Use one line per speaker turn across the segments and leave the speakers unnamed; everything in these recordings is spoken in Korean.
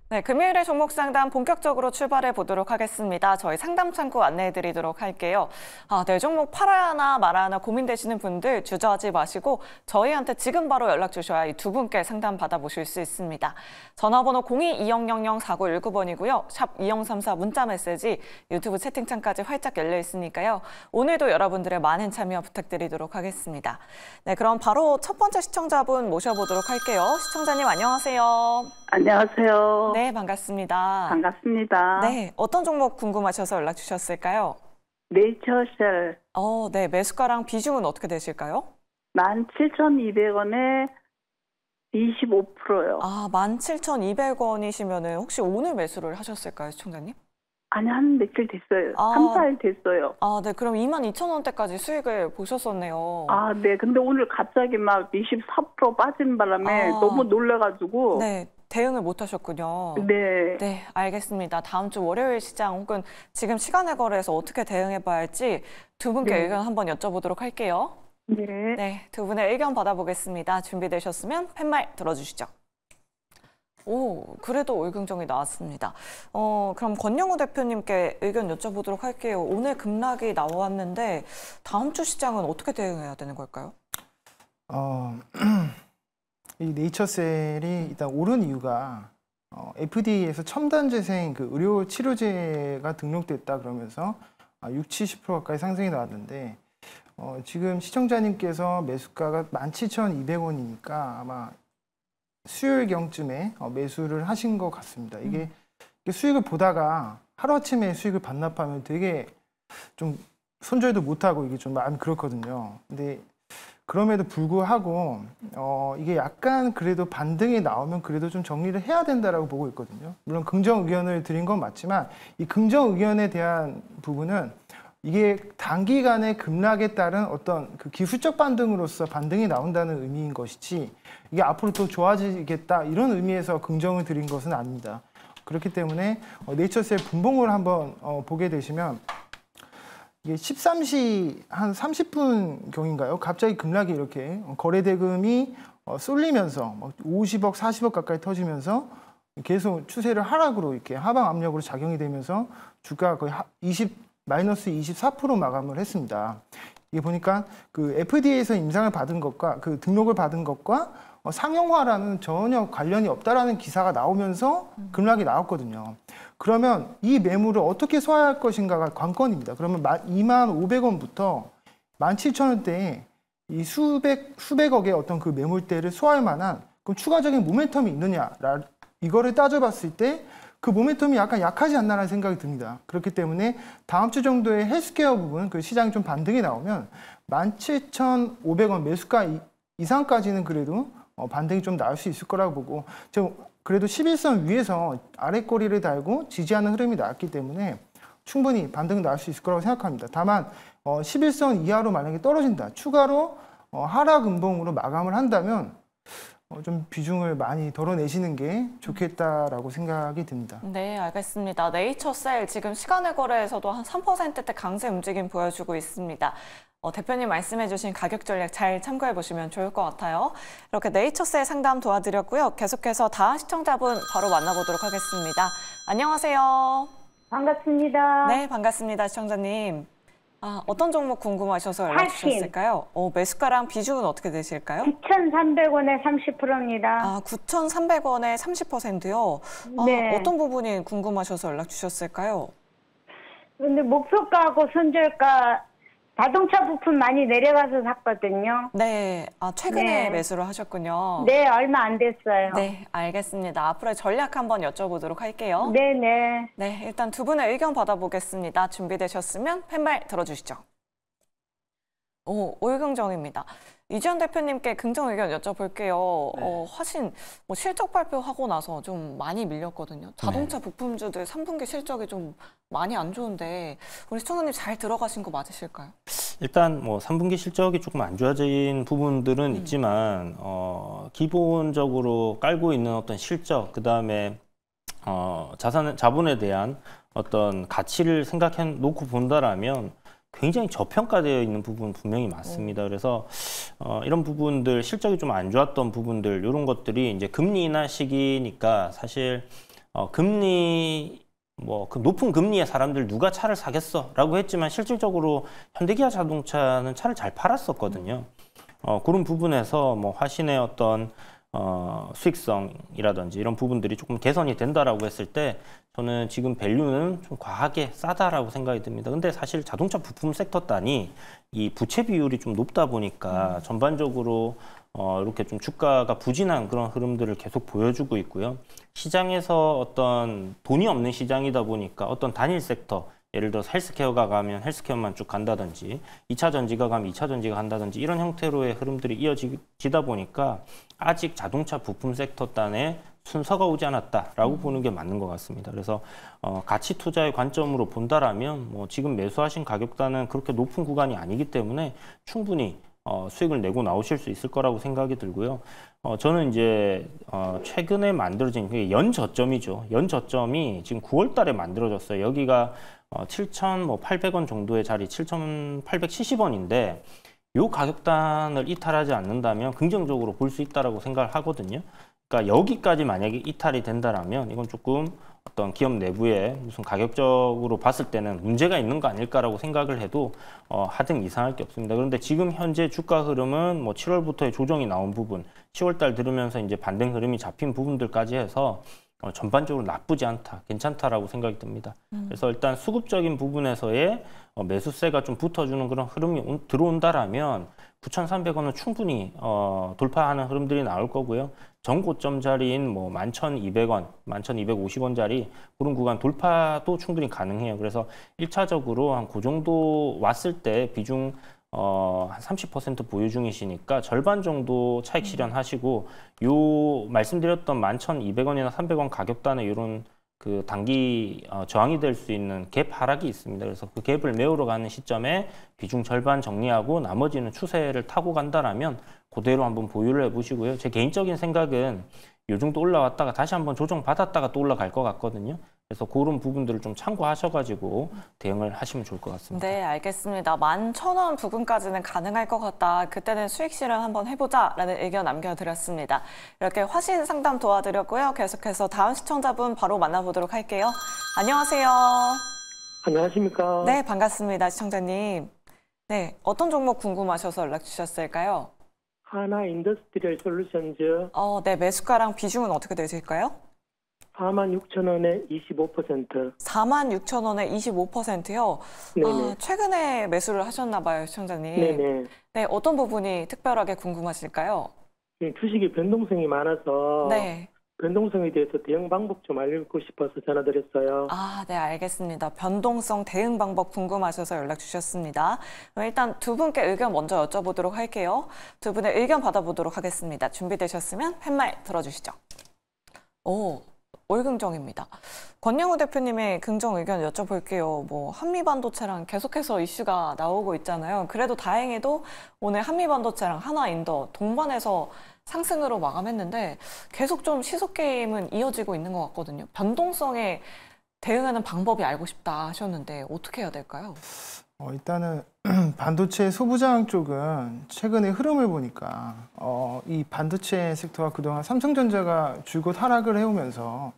네, 금요일의 종목 상담 본격적으로 출발해 보도록 하겠습니다. 저희 상담 창구 안내해 드리도록 할게요. 네, 종목 팔아야 하나 말아야 하나 고민되시는 분들 주저하지 마시고 저희한테 지금 바로 연락 주셔야 이 두 분께 상담 받아보실 수 있습니다. 전화번호 02-2000-4919번이고요. 샵 2034 문자 메시지 유튜브 채팅창까지 활짝 열려 있으니까요. 오늘도 여러분들의 많은 참여 부탁드리도록 하겠습니다. 네, 그럼 바로 첫 번째 시청자분 모셔보도록 할게요. 시청자님 안녕하세요.
안녕하세요.
네, 반갑습니다.
반갑습니다.
네, 어떤 종목 궁금하셔서 연락 주셨을까요?
네이처셀
네, 매수가랑 비중은 어떻게 되실까요?
17,200원에 25%요.
17,200원이시면은 혹시 오늘 매수를 하셨을까요, 시청자님?
아니, 한 며칠 됐어요. 3, 4일 됐어요.
네, 그럼 22,000원대까지 수익을 보셨었네요.
네. 근데 오늘 갑자기 막 24% 빠진 바람에 너무 놀라가지고.
네, 대응을 못 하셨군요.
네.
네, 알겠습니다. 다음 주 월요일 시장 혹은 지금 시간의 거래에서 어떻게 대응해봐야 할지 두 분께
네.
의견 한번 여쭤보도록 할게요.
네.
네, 두 분의 의견 받아보겠습니다. 준비되셨으면 팻말 들어주시죠. 그래도 올긍정이 나왔습니다. 그럼 권영우 대표님께 의견 여쭤보도록 할게요. 오늘 급락이 나왔는데 다음 주 시장은 어떻게 대응해야 되는 걸까요?
이 네이처셀이 일단 오른 이유가 FDA에서 첨단 재생 그 의료 치료제가 등록됐다 그러면서 60~70% 가까이 상승이 나왔는데 지금 시청자님께서 매수가가 17,200원이니까 아마 수요일경쯤에 매수를 하신 것 같습니다. 이게 수익을 보다가 하루아침에 수익을 반납하면 되게 좀 손절도 못하고 이게 좀 마음이 그렇거든요. 근데 그럼에도 불구하고 이게 약간 그래도 반등이 나오면 그래도 좀 정리를 해야 된다라고 보고 있거든요. 물론 긍정 의견을 드린 건 맞지만 이 긍정 의견에 대한 부분은 이게 단기간의 급락에 따른 어떤 그 기술적 반등으로서 반등이 나온다는 의미인 것이지 이게 앞으로 또 좋아지겠다 이런 의미에서 긍정을 드린 것은 아닙니다. 그렇기 때문에 네이처셀 분봉을 한번 보게 되시면 이게 13시 한 30분 경인가요? 갑자기 급락이 이렇게 거래 대금이 쏠리면서 50억, 40억 가까이 터지면서 계속 추세를 하락으로 이렇게 하방 압력으로 작용이 되면서 주가가 거의 마이너스 24% 마감을 했습니다. 이게 보니까 그 FDA에서 임상을 받은 것과 그 등록을 받은 것과 상용화라는 전혀 관련이 없다라는 기사가 나오면서 급락이 나왔거든요. 그러면 이 매물을 어떻게 소화할 것인가가 관건입니다. 그러면 25,500원부터 17,000원대에 이 수백억의 어떤 그 매물대를 소화할 만한 그럼 추가적인 모멘텀이 있느냐 이거를 따져봤을 때 그 모멘텀이 약간 약하지 않나라는 생각이 듭니다. 그렇기 때문에 다음 주 정도의 헬스케어 부분 그 시장이 좀 반등이 나오면 17,500원 매수가 이상까지는 그래도 반등이 좀 나올 수 있을 거라고 보고 그래도 11선 위에서 아래 꼬리를 달고 지지하는 흐름이 나왔기 때문에 충분히 반등이 나올 수 있을 거라고 생각합니다. 다만 11선 이하로 만약에 떨어진다. 추가로 하락 음봉으로 마감을 한다면 좀 비중을 많이 덜어내시는 게 좋겠다라고 생각이 듭니다.
네, 알겠습니다. 네이처셀 지금 시간의 거래에서도 한 3%대 강세 움직임 보여주고 있습니다. 대표님 말씀해주신 가격 전략 잘 참고해 보시면 좋을 것 같아요. 이렇게 네이처셀 상담 도와드렸고요. 계속해서 다음 시청자분 바로 만나보도록 하겠습니다. 안녕하세요.
반갑습니다.
네, 반갑습니다, 시청자님. 어떤 종목 궁금하셔서 연락 주셨을까요? 매수가랑 비중은 어떻게 되실까요?
9,300원에 30%입니다.
9,300원에 30%요?
네.
어떤 부분이 궁금하셔서 연락 주셨을까요?
근데 목표가하고 손절가 자동차 부품 많이 내려가서 샀거든요.
네, 최근에
네.
매수를 하셨군요.
네, 얼마 안 됐어요.
네, 알겠습니다. 앞으로의 전략 한번 여쭤보도록 할게요.
네네.
네, 일단 두 분의 의견 받아보겠습니다. 준비되셨으면 팻말 들어주시죠. 올긍정입니다. 이지현 대표님께 긍정 의견 여쭤볼게요.
네.
화신 실적 발표하고 나서 좀 많이 밀렸거든요. 자동차 부품주들 3분기 실적이 좀 많이 안 좋은데 우리 시청자님 잘 들어가신 거 맞으실까요?
일단 3분기 실적이 조금 안 좋아진 부분들은 있지만 기본적으로 깔고 있는 어떤 실적 그다음에 자본에 대한 어떤 가치를 생각해 놓고 본다라면 굉장히 저평가되어 있는 부분 분명히 맞습니다. 그래서 이런 부분들 실적이 좀 안 좋았던 부분들 이런 것들이 이제 금리 인하 시기니까 사실 금리 그 높은 금리에 사람들 누가 차를 사겠어라고 했지만 실질적으로 현대기아 자동차는 차를 잘 팔았었거든요. 그런 부분에서 뭐 화신의 어떤 수익성이라든지 이런 부분들이 조금 개선이 된다라고 했을 때 저는 지금 밸류는 좀 과하게 싸다라고 생각이 듭니다. 근데 사실 자동차 부품 섹터 단위 이 부채 비율이 좀 높다 보니까 전반적으로 이렇게 좀 주가가 부진한 그런 흐름들을 계속 보여주고 있고요. 시장에서 어떤 돈이 없는 시장이다 보니까 어떤 단일 섹터, 예를 들어서 헬스케어가 가면 헬스케어만 쭉 간다든지 2차 전지가 가면 2차 전지가 간다든지 이런 형태로의 흐름들이 이어지다 보니까 아직 자동차 부품 섹터 단에 순서가 오지 않았다라고 보는 게 맞는 것 같습니다. 그래서 가치 투자의 관점으로 본다라면 뭐 지금 매수하신 가격단은 그렇게 높은 구간이 아니기 때문에 충분히 수익을 내고 나오실 수 있을 거라고 생각이 들고요. 저는 이제 최근에 만들어진 그게 연 저점이죠. 연 저점이 지금 9월 달에 만들어졌어요. 여기가 7,800원 정도의 자리, 7,870원인데 이 가격단을 이탈하지 않는다면 긍정적으로 볼 수 있다라고 생각을 하거든요. 그러니까 여기까지 만약에 이탈이 된다라면 이건 조금 어떤 기업 내부에 무슨 가격적으로 봤을 때는 문제가 있는 거 아닐까라고 생각을 해도 하등 이상할 게 없습니다. 그런데 지금 현재 주가 흐름은 뭐 7월부터의 조정이 나온 부분, 10월 달 들으면서 이제 반등 흐름이 잡힌 부분들까지 해서 전반적으로 나쁘지 않다, 괜찮다라고 생각이 듭니다. 그래서 일단 수급적인 부분에서의 매수세가 좀 붙어주는 그런 흐름이 들어온다라면 9,300원은 충분히 돌파하는 흐름들이 나올 거고요. 전고점 자리인 뭐 11,200원, 11,250원 자리 그런 구간 돌파도 충분히 가능해요. 그래서 1차적으로 한 그 정도 왔을 때 비중 한 30% 보유 중이시니까 절반 정도 차익 실현하시고 요 말씀드렸던 11,200원이나 300원 가격단에 이런 그 단기 저항이 될 수 있는 갭 하락이 있습니다. 그래서 그 갭을 메우러 가는 시점에 비중 절반 정리하고 나머지는 추세를 타고 간다라면 그대로 한번 보유를 해보시고요. 제 개인적인 생각은 요 정도 올라왔다가 다시 한번 조정 받았다가 또 올라갈 것 같거든요. 그래서 그런 부분들을 좀 참고하셔가지고 대응을 하시면 좋을 것 같습니다.
네, 알겠습니다. 11,000원 부근까지는 가능할 것 같다. 그때는 수익 실현 한번 해보자라는 의견 남겨드렸습니다. 이렇게 화신 상담 도와드렸고요. 계속해서 다음 시청자분 바로 만나보도록 할게요. 안녕하세요.
안녕하십니까?
네, 반갑습니다. 시청자님. 네, 어떤 종목 궁금하셔서 연락 주셨을까요?
하나 인더스트리얼 솔루션즈
네, 매수가랑 비중은 어떻게 되실까요?
46,000원에 25%.
46,000원에 25%요?
네네.
최근에 매수를 하셨나 봐요, 시청자님.
네네.
네, 어떤 부분이 특별하게 궁금하실까요?
주식이 변동성이 많아서
네.
변동성에 대해서 대응 방법 좀 알고 싶어서 전화드렸어요.
네, 알겠습니다. 변동성 대응 방법 궁금하셔서 연락 주셨습니다. 그럼 일단 두 분께 의견 먼저 여쭤보도록 할게요. 두 분의 의견 받아보도록 하겠습니다. 준비되셨으면 팻말 들어주시죠. 올긍정입니다. 권영우 대표님의 긍정 의견 여쭤볼게요. 뭐 한미반도체랑 계속해서 이슈가 나오고 있잖아요. 그래도 다행히도 오늘 한미반도체랑 하나인더 동반해서 상승으로 마감했는데 계속 좀 시속 게임은 이어지고 있는 것 같거든요. 변동성에 대응하는 방법이 알고 싶다 하셨는데 어떻게 해야 될까요?
일단은 반도체 소부장 쪽은 최근에 흐름을 보니까 이 반도체 섹터가 그동안 삼성전자가 줄곧 하락을 해오면서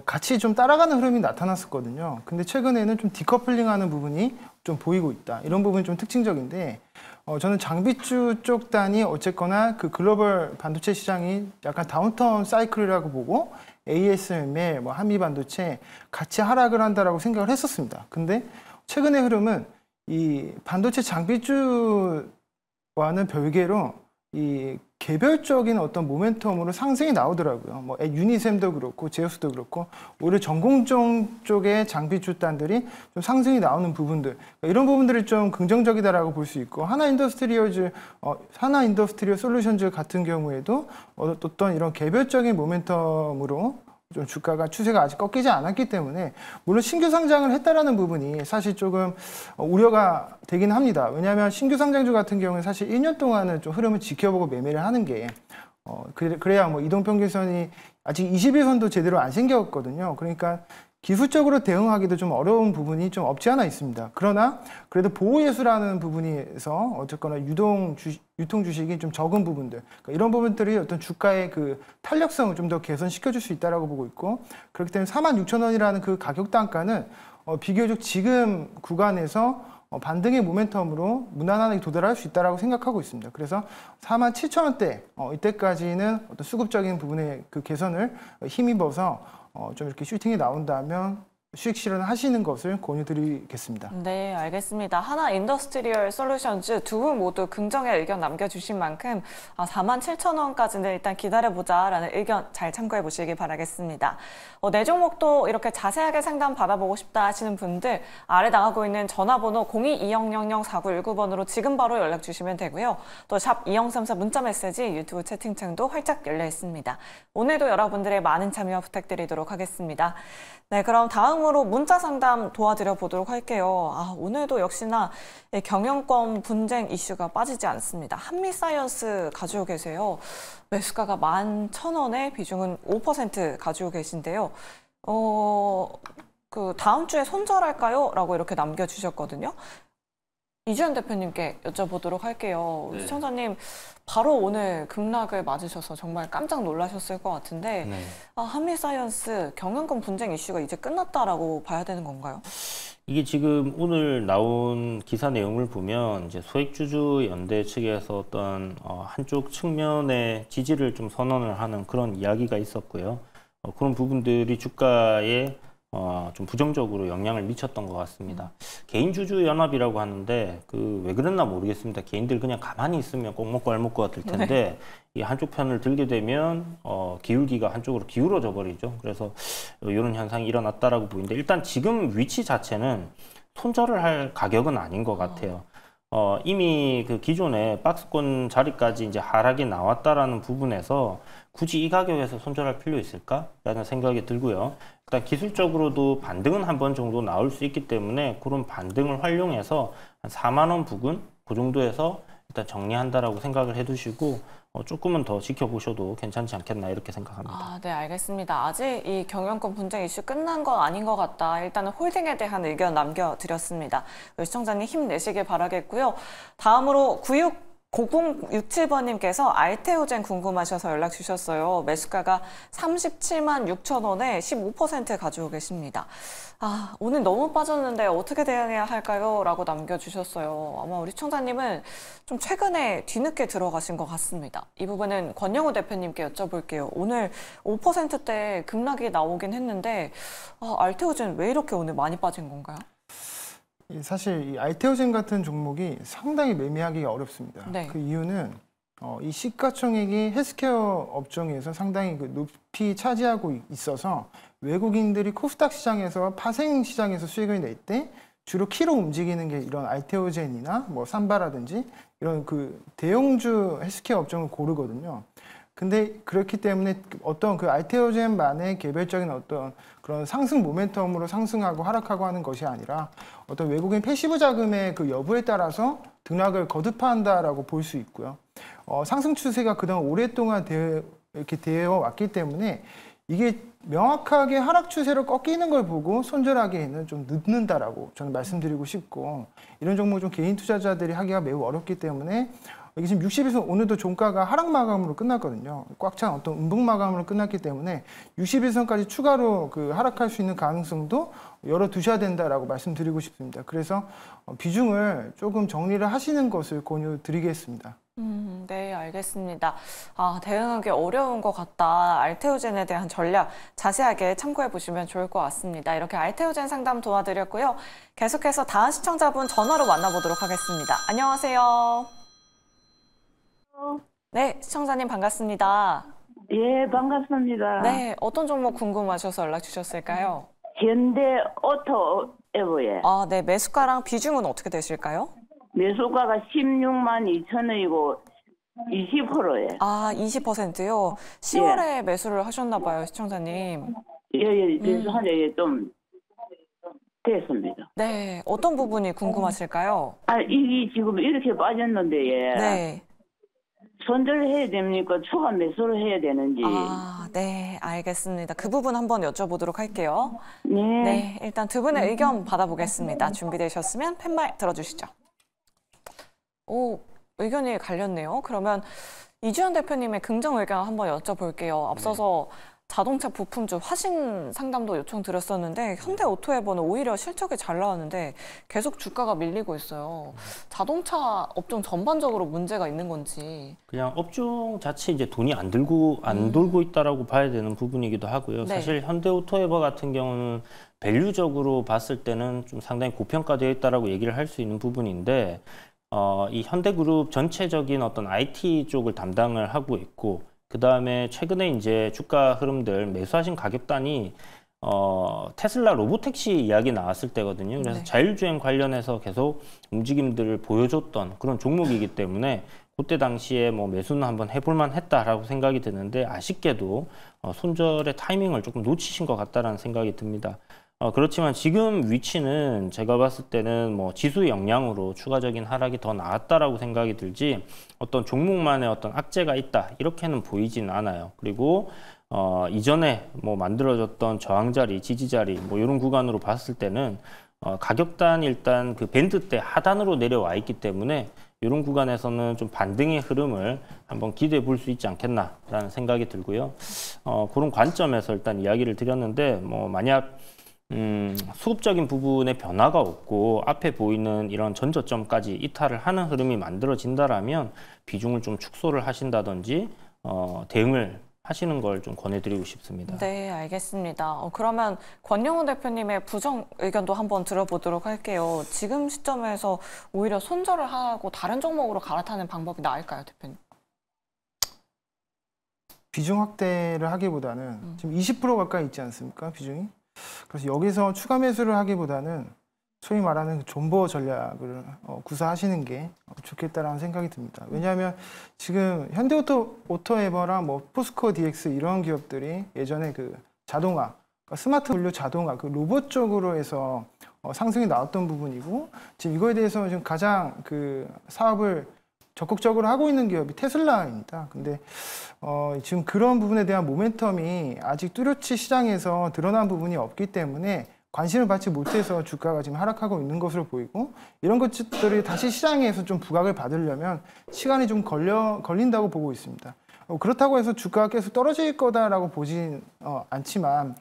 같이 좀 따라가는 흐름이 나타났었거든요. 근데 최근에는 좀 디커플링하는 부분이 좀 보이고 있다. 이런 부분이 좀 특징적인데 저는 장비주 쪽 단이 어쨌거나 그 글로벌 반도체 시장이 약간 다운턴 사이클이라고 보고 ASML, 뭐 한미 반도체 같이 하락을 한다라고 생각을 했었습니다. 근데 최근의 흐름은 이 반도체 장비주와는 별개로 이 개별적인 어떤 모멘텀으로 상승이 나오더라고요. 뭐 유니셈도 그렇고 제우스도 그렇고 오히려 전공정 쪽의 장비주 단들이 좀 상승이 나오는 부분들, 이런 부분들이 좀 긍정적이다라고 볼 수 있고 하나 인더스트리얼 솔루션즈 같은 경우에도 어떤 이런 개별적인 모멘텀으로 좀 주가가 추세가 아직 꺾이지 않았기 때문에 물론 신규 상장을 했다라는 부분이 사실 조금 우려가 되긴 합니다. 왜냐하면 신규 상장주 같은 경우는 사실 1년 동안은 좀 흐름을 지켜보고 매매를 하는 게 그래야 뭐 이동평균선이 아직 21선도 제대로 안 생겼거든요. 그러니까 기술적으로 대응하기도 좀 어려운 부분이 좀 없지 않아 있습니다. 그러나 그래도 보호예수라는 부분에서 어쨌거나 유통 주식이 좀 적은 부분들, 그러니까 이런 부분들이 어떤 주가의 그 탄력성을 좀 더 개선시켜줄 수 있다라고 보고 있고, 그렇기 때문에 46,000원이라는 그 가격 단가는 비교적 지금 구간에서 반등의 모멘텀으로 무난하게 도달할 수 있다라고 생각하고 있습니다. 그래서 47,000원대 이때까지는 어떤 수급적인 부분의 그 개선을 힘입어서 좀 이렇게 슈팅이 나온다면 수익 실현하시는 것을 권유드리겠습니다.
네, 알겠습니다. 하나 인더스트리얼 솔루션즈 두 분 모두 긍정의 의견 남겨주신 만큼 47,000원까지는 일단 기다려보자라는 의견 잘 참고해 보시기 바라겠습니다. 내 종목도 이렇게 자세하게 상담 받아보고 싶다 하시는 분들 아래 나가고 있는 전화번호 02-2000-4919번으로 지금 바로 연락 주시면 되고요. 또 샵 2034 문자 메시지 유튜브 채팅창도 활짝 열려 있습니다. 오늘도 여러분들의 많은 참여 부탁드리도록 하겠습니다. 네, 그럼 다음으로 문자 상담 도와드려 보도록 할게요. 오늘도 역시나 경영권 분쟁 이슈가 빠지지 않습니다. 한미사이언스 가지고 계세요. 매수가가 11,000원에 비중은 5% 가지고 계신데요. 그 다음 주에 손절할까요? 라고 이렇게 남겨주셨거든요. 이주연 대표님께 여쭤보도록 할게요.
네.
시청자님 바로 오늘 급락을 맞으셔서 정말 깜짝 놀라셨을 것 같은데
네.
한미사이언스 경영권 분쟁 이슈가 이제 끝났다라고 봐야 되는 건가요?
이게 지금 오늘 나온 기사 내용을 보면 이제 소액주주 연대 측에서 어떤 한쪽 측면의 지지를 좀 선언을 하는 그런 이야기가 있었고요. 그런 부분들이 주가에 좀 부정적으로 영향을 미쳤던 것 같습니다. 개인주주 연합이라고 하는데 그 왜 그랬나 모르겠습니다. 개인들 그냥 가만히 있으면 꼭 먹고 알 먹고 같을 텐데 이 한쪽 편을 들게 되면 기울기가 한쪽으로 기울어져 버리죠. 그래서 이런 현상이 일어났다라고 보이는데 일단 지금 위치 자체는 손절을 할 가격은 아닌 것 같아요. 이미 그 기존에 박스권 자리까지 이제 하락이 나왔다라는 부분에서 굳이 이 가격에서 손절할 필요 있을까라는 생각이 들고요. 일단 기술적으로도 반등은 한 번 정도 나올 수 있기 때문에 그런 반등을 활용해서 한 4만 원 부근 그 정도에서 일단 정리한다라고 생각을 해두시고 조금은 더 지켜보셔도 괜찮지 않겠나 이렇게 생각합니다.
네, 알겠습니다. 아직 이 경영권 분쟁 이슈 끝난 건 아닌 것 같다. 일단은 홀딩에 대한 의견 남겨드렸습니다. 시청자님 힘내시길 바라겠고요. 다음으로 9067번님께서 알테오젠 궁금하셔서 연락 주셨어요. 매수가가 376,000원에 15% 가지고 계십니다. 오늘 너무 빠졌는데 어떻게 대응해야 할까요? 라고 남겨주셨어요. 아마 우리 시청자님은 좀 최근에 뒤늦게 들어가신 것 같습니다. 이 부분은 권영우 대표님께 여쭤볼게요. 오늘 5%대 급락이 나오긴 했는데 알테오젠 왜 이렇게 오늘 많이 빠진 건가요?
사실 이 알테오젠 같은 종목이 상당히 매매하기가 어렵습니다.
네.
그 이유는 이 시가총액이 헬스케어 업종에서 상당히 높이 차지하고 있어서 외국인들이 코스닥 시장에서 파생 시장에서 수익을 낼 때 주로 키로 움직이는 게 이런 알테오젠이나 뭐 삼바라든지 이런 그 대형주 헬스케어 업종을 고르거든요. 근데 그렇기 때문에 어떤 그 알테오젠만의 개별적인 어떤 그런 상승 모멘텀으로 상승하고 하락하고 하는 것이 아니라 어떤 외국인 패시브 자금의 그 여부에 따라서 등락을 거듭한다라고 볼 수 있고요. 상승 추세가 그동안 오랫동안 이렇게 되어 왔기 때문에 이게 명확하게 하락 추세로 꺾이는 걸 보고 손절하기에는 좀 늦는다라고 저는 말씀드리고 싶고, 이런 종목은 좀 개인 투자자들이 하기가 매우 어렵기 때문에 이게 지금 60일선 오늘도 종가가 하락 마감으로 끝났거든요. 꽉 찬 어떤 음봉 마감으로 끝났기 때문에 60일선까지 추가로 그 하락할 수 있는 가능성도 열어두셔야 된다라고 말씀드리고 싶습니다. 그래서 비중을 조금 정리를 하시는 것을 권유드리겠습니다.
네, 알겠습니다. 대응하기 어려운 것 같다. 알테오젠에 대한 전략 자세하게 참고해 보시면 좋을 것 같습니다. 이렇게 알테오젠 상담 도와드렸고요. 계속해서 다음 시청자분 전화로 만나보도록 하겠습니다. 안녕하세요. 네, 시청자님 반갑습니다.
예, 반갑습니다.
네, 어떤 종목 궁금하셔서 연락 주셨을까요?
현대 오토 에버에
네, 매수가랑 비중은 어떻게 되실까요?
매수가가 16만 2천 원이고 20%예.
20%요? 10월에 매수를 하셨나 봐요, 시청자님.
예, 매수한 지 좀 됐습니다.
네, 어떤 부분이 궁금하실까요?
이게 지금 이렇게 빠졌는데, 예.
네.
손절을 해야 됩니까? 추가 매수를 해야 되는지.
아, 네, 알겠습니다. 그 부분 한번 여쭤보도록 할게요.
네.
네, 일단 두 분의 의견 받아보겠습니다. 준비되셨으면 팻말 들어주시죠. 오, 의견이 갈렸네요. 그러면 이주연 대표님의 긍정 의견 한번 여쭤볼게요. 앞서서 자동차 부품주 화신 상담도 요청드렸었는데 현대오토에버는 오히려 실적이 잘 나왔는데 계속 주가가 밀리고 있어요. 자동차 업종 전반적으로 문제가 있는 건지.
그냥 업종 자체 이제 돈이 안 돌고 있다라고 봐야 되는 부분이기도 하고요.
네.
사실 현대오토에버 같은 경우는 밸류적으로 봤을 때는 좀 상당히 고평가되어 있다라고 얘기를 할 수 있는 부분인데 이 현대그룹 전체적인 어떤 IT 쪽을 담당을 하고 있고 그 다음에 최근에 이제 주가 흐름들 매수하신 가격단이 테슬라 로보택시 이야기 나왔을 때거든요. 그래서
네.
자율주행 관련해서 계속 움직임들을 보여줬던 그런 종목이기 때문에 그때 당시에 뭐 매수는 한번 해볼만 했다라고 생각이 드는데 아쉽게도 손절의 타이밍을 조금 놓치신 것 같다라는 생각이 듭니다. 그렇지만 지금 위치는 제가 봤을 때는 뭐 지수의 영향으로 추가적인 하락이 더 나았다라고 생각이 들지 어떤 종목만의 어떤 악재가 있다 이렇게는 보이진 않아요. 그리고 이전에 뭐 만들어졌던 저항자리, 지지자리 뭐 이런 구간으로 봤을 때는 가격단 일단 그 밴드대 하단으로 내려와 있기 때문에 이런 구간에서는 좀 반등의 흐름을 한번 기대해 볼 수 있지 않겠나라는 생각이 들고요. 그런 관점에서 일단 이야기를 드렸는데 뭐 만약 수급적인 부분에 변화가 없고 앞에 보이는 이런 전저점까지 이탈을 하는 흐름이 만들어진다라면 비중을 좀 축소를 하신다든지 대응을 하시는 걸 좀 권해드리고 싶습니다.
네, 알겠습니다. 그러면 권영훈 대표님의 부정 의견도 한번 들어보도록 할게요. 지금 시점에서 오히려 손절을 하고 다른 종목으로 갈아타는 방법이 나을까요, 대표님?
비중 확대를 하기보다는 지금 20% 가까이 있지 않습니까? 비중이. 그래서 여기서 추가 매수를 하기보다는 소위 말하는 존버 전략을 구사하시는 게 좋겠다라는 생각이 듭니다. 왜냐하면 지금 현대오토에버랑 뭐 포스코 DX 이런 기업들이 예전에 그 자동화, 그러니까 스마트 분류 자동화, 그 로봇 쪽으로 해서 상승이 나왔던 부분이고 지금 이거에 대해서 지금 가장 그 사업을 적극적으로 하고 있는 기업이 테슬라입니다. 근데 지금 그런 부분에 대한 모멘텀이 아직 뚜렷이 시장에서 드러난 부분이 없기 때문에 관심을 받지 못해서 주가가 지금 하락하고 있는 것으로 보이고 이런 것들이 다시 시장에서 좀 부각을 받으려면 시간이 좀 걸린다고 보고 있습니다. 그렇다고 해서 주가가 계속 떨어질 거다라고 보진 않지만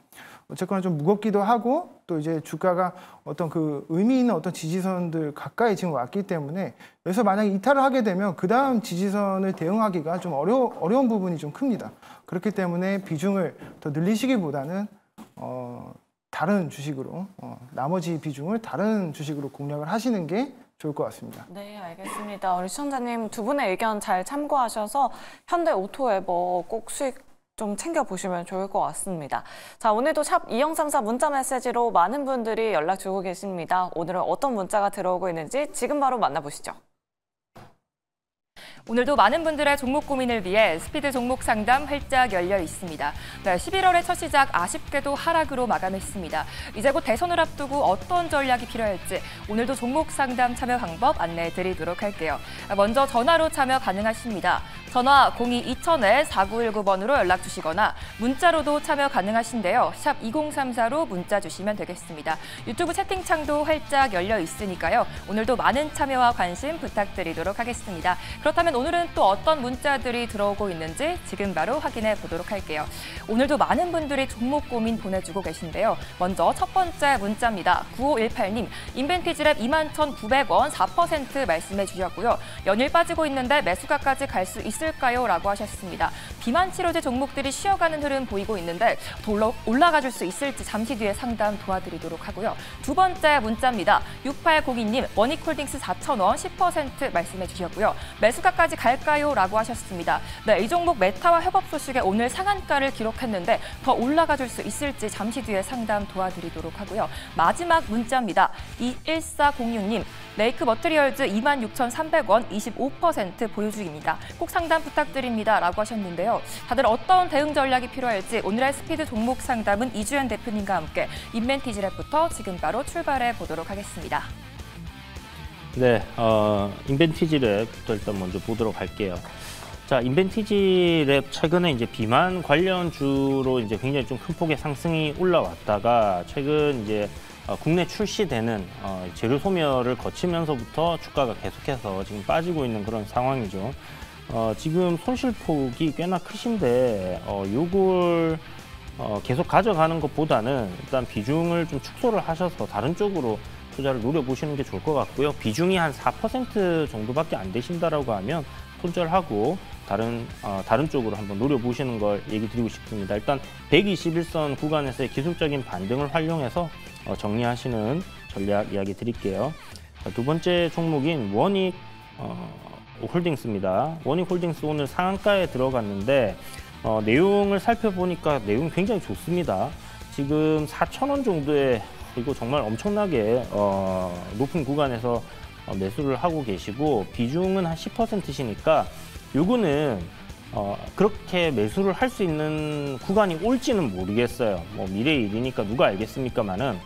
어쨌거나 좀 무겁기도 하고 또 이제 주가가 어떤 그 의미 있는 어떤 지지선들 가까이 지금 왔기 때문에 여기서 만약에 이탈을 하게 되면 그 다음 지지선을 대응하기가 좀 어려운 부분이 좀 큽니다. 그렇기 때문에 비중을 더 늘리시기보다는 다른 주식으로 나머지 비중을 다른 주식으로 공략을 하시는 게 좋을 것 같습니다.
네, 알겠습니다. 우리 시청자님 두 분의 의견 잘 참고하셔서 현대오토에버 꼭 수익 좀 챙겨보시면 좋을 것 같습니다. 자, 오늘도 샵 2034 문자 메시지로 많은 분들이 연락 주고 계십니다. 오늘은 어떤 문자가 들어오고 있는지 지금 바로 만나보시죠.
오늘도 많은 분들의 종목 고민을 위해 스피드 종목 상담 활짝 열려 있습니다. 네, 11월의 첫 시작 아쉽게도 하락으로 마감했습니다. 이제 곧 대선을 앞두고 어떤 전략이 필요할지 오늘도 종목 상담 참여 방법 안내해 드리도록 할게요. 먼저 전화로 참여 가능하십니다. 전화 02-2000-4919번으로 연락 주시거나 문자로도 참여 가능하신데요. 샵 2034로 문자 주시면 되겠습니다. 유튜브 채팅창도 활짝 열려 있으니까요. 오늘도 많은 참여와 관심 부탁드리도록 하겠습니다. 그렇다면 오늘은 또 어떤 문자들이 들어오고 있는지 지금 바로 확인해 보도록 할게요. 오늘도 많은 분들이 종목 고민 보내주고 계신데요. 먼저 첫 번째 문자입니다. 9518님, 인벤티지랩 21,900원 4% 말씀해 주셨고요. 연일 빠지고 있는데 매수가까지 갈 수 있을까요? 라고 하셨습니다. 비만 치료제 종목들이 쉬어가는 흐름 보이고 있는데 더 올라가 줄 수 있을지 잠시 뒤에 상담 도와드리도록 하고요. 두 번째 문자입니다. 6802님, 원익홀딩스 4,000원 10% 말씀해 주셨고요. 매수가까지 갈까요? 라고 하셨습니다. 네, 이 종목 메타와 협업 소식에 오늘 상한가를 기록했는데 더 올라가 줄 수 있을지 잠시 뒤에 상담 도와드리도록 하고요. 마지막 문자입니다. 21406님, 레이크 머트리얼즈 26,300원 25% 보유 중입니다. 꼭 상담 부탁드립니다. 라고 하셨는데요. 다들 어떤 대응 전략이 필요할지 오늘의 스피드 종목 상담은 이주연 대표님과 함께 인벤티지랩부터 지금 바로 출발해 보도록 하겠습니다.
네, 인벤티지랩부터 일단 먼저 보도록 할게요. 자, 인벤티지랩 최근에 이제 비만 관련주로 이제 굉장히 좀 큰 폭의 상승이 올라왔다가 최근 이제 국내 출시되는 재료 소멸을 거치면서부터 주가가 계속해서 지금 빠지고 있는 그런 상황이죠. 지금 손실폭이 꽤나 크신데 요걸 계속 가져가는 것보다는 일단 비중을 좀 축소를 하셔서 다른 쪽으로 투자를 노려보시는 게 좋을 것 같고요. 비중이 한 4% 정도밖에 안 되신다라고 하면 손절하고 다른 쪽으로 한번 노려보시는 걸 얘기 드리고 싶습니다. 일단 121선 구간에서의 기술적인 반등을 활용해서 정리하시는 전략 이야기 드릴게요. 두 번째 종목인 원익 홀딩스입니다. 원익 홀딩스 오늘 상한가에 들어갔는데 내용을 살펴보니까 내용이 굉장히 좋습니다. 지금 4,000원 정도의 이거 정말 엄청나게 높은 구간에서 매수를 하고 계시고 비중은 한 10%시니까 요거는 그렇게 매수를 할 수 있는 구간이 올지는 모르겠어요. 뭐 미래의 일이니까 누가 알겠습니까만은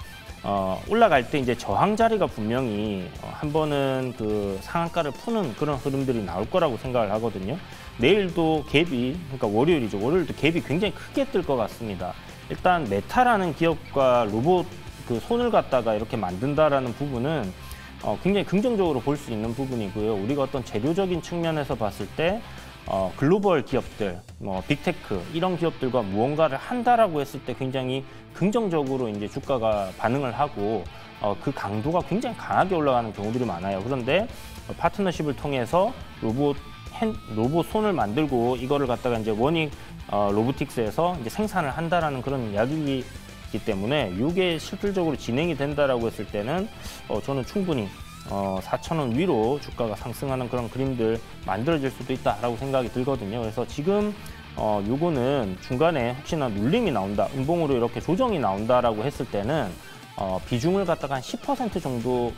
올라갈 때 이제 저항 자리가 분명히 한 번은 그 상한가를 푸는 그런 흐름들이 나올 거라고 생각을 하거든요. 내일도 갭이, 그러니까 월요일이죠. 월요일도 갭이 굉장히 크게 뜰 것 같습니다. 일단 메타라는 기업과 로봇 그 손을 갖다가 이렇게 만든다라는 부분은 굉장히 긍정적으로 볼 수 있는 부분이고요. 우리가 어떤 재료적인 측면에서 봤을 때 글로벌 기업들, 빅테크 이런 기업들과 무언가를 한다라고 했을 때 굉장히 긍정적으로 이제 주가가 반응을 하고 그 강도가 굉장히 강하게 올라가는 경우들이 많아요. 그런데 파트너십을 통해서 로봇 손을 만들고 이거를 갖다가 이제 원익 로보틱스에서 이제 생산을 한다라는 그런 이야기이기 때문에 이게 실질적으로 진행이 된다라고 했을 때는 저는 충분히 4,000원 위로 주가가 상승하는 그런 그림들 만들어질 수도 있다라고 생각이 들거든요. 그래서 지금 요거는 중간에 혹시나 눌림이 나온다, 음봉으로 이렇게 조정이 나온다라고 했을 때는 비중을 갖다가 한 10% 정도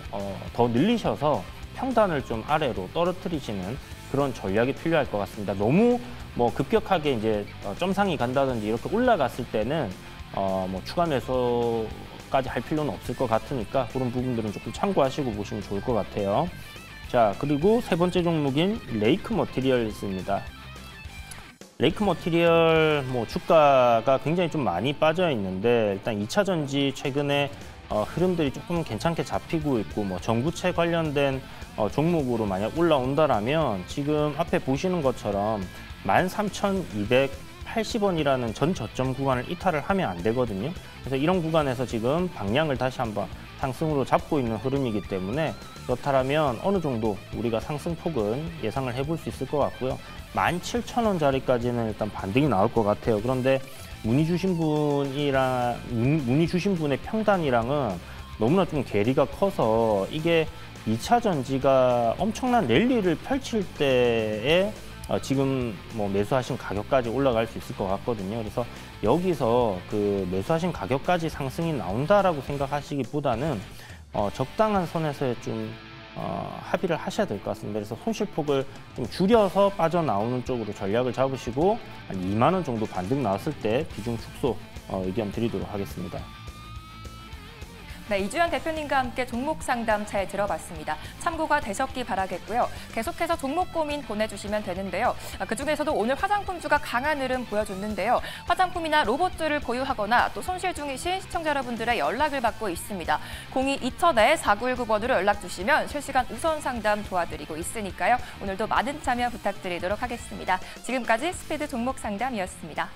더 늘리셔서 평단을 좀 아래로 떨어뜨리시는 그런 전략이 필요할 것 같습니다. 너무 뭐 급격하게 이제 점상이 간다든지 이렇게 올라갔을 때는 뭐 추가 매수까지 할 필요는 없을 것 같으니까 그런 부분들은 조금 참고하시고 보시면 좋을 것 같아요. 자, 그리고 세 번째 종목인 레이크 머티리얼스입니다. 레이크 머티리얼 뭐 주가가 굉장히 좀 많이 빠져 있는데 일단 2차 전지 최근에 흐름들이 조금 괜찮게 잡히고 있고 뭐 전구체 관련된 종목으로 만약 올라온다라면 지금 앞에 보시는 것처럼 13,280원이라는 전 저점 구간을 이탈을 하면 안 되거든요. 그래서 이런 구간에서 지금 방향을 다시 한번 상승으로 잡고 있는 흐름이기 때문에 그렇다면 어느 정도 우리가 상승폭은 예상을 해볼 수 있을 것 같고요. 17,000원짜리까지는 일단 반등이 나올 것 같아요. 그런데 문의 주신 분의 평단이랑은 너무나 좀 괴리가 커서 이게 2차 전지가 엄청난 랠리를 펼칠 때에 지금 뭐 매수하신 가격까지 올라갈 수 있을 것 같거든요. 그래서 여기서 그 매수하신 가격까지 상승이 나온다라고 생각하시기보다는 적당한 선에서 좀 합의를 하셔야 될 것 같습니다. 그래서 손실폭을 좀 줄여서 빠져나오는 쪽으로 전략을 잡으시고 한 2만 원 정도 반등 나왔을 때 비중 축소 의견 드리도록 하겠습니다.
네, 이주연 대표님과 함께 종목 상담 잘 들어봤습니다. 참고가 되셨기 바라겠고요. 계속해서 종목 고민 보내주시면 되는데요. 그중에서도 오늘 화장품주가 강한 흐름 보여줬는데요. 화장품이나 로봇주를 보유하거나 또 손실 중이신 시청자 여러분들의 연락을 받고 있습니다. 02-2000-4919번으로 연락 주시면 실시간 우선 상담 도와드리고 있으니까요. 오늘도 많은 참여 부탁드리도록 하겠습니다. 지금까지 스피드 종목 상담이었습니다.